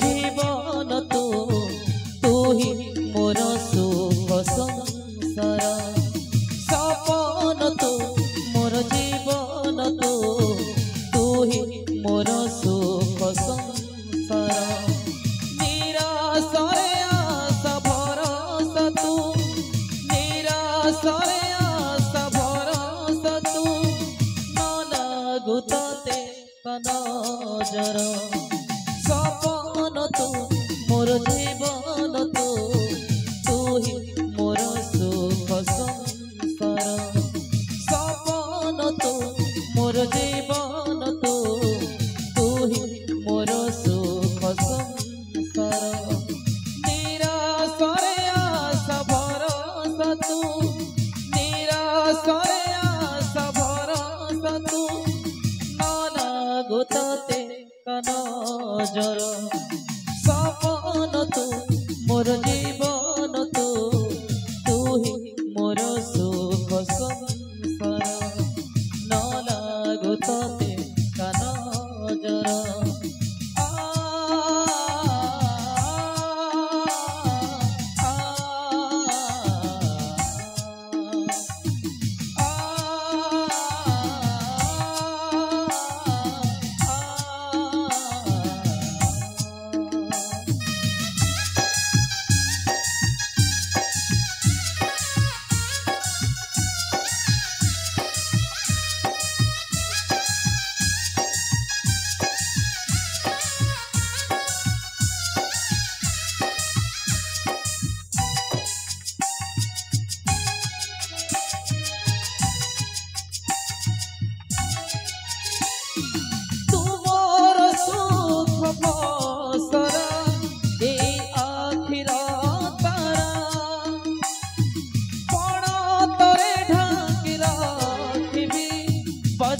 जीवन तू ही मोर सुख संसार सपन तू मोर जीवन तू ही मोर सुख संसार निराशरे आशा भरोसा तू निराशरे आशा भरोसा तू न लागू तोते नजर सपन तू मोर जीवन तू ही मोर सुख संसार सपन तू मोर जीवन तू ही मोर सुख संसार निराशरे आशा भरोसा तू निराशरे आशा भरोसा तू न लागू तोते नजर सपन तू मोर जीवन तू ही मोर सुख संसार न लागू तोते नजर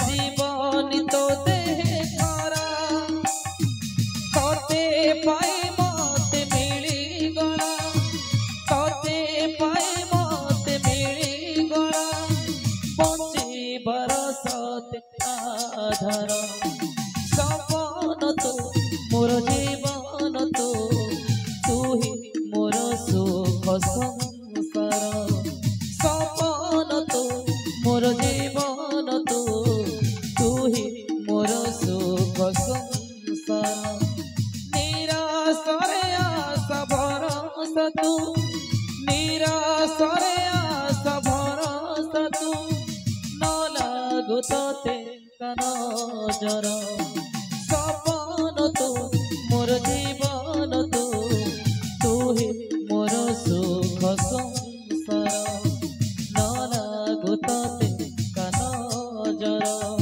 जीवन तो देह खरा तोते पाई मत मिली गला तोते पाई मत मिली गला बंची बरसत आधार सपन तू मोर जीवन तू ही मोर सुख संसार सपन तू मोर जीवन तू ही मोर सुख संसार निराशरे आशा भरोसा तू निराशरे आशा भरोसा तू न लागू तोते नजर सपन तू मोर जीवन तू ही मोर सुख संसार न लागू तोते नजर।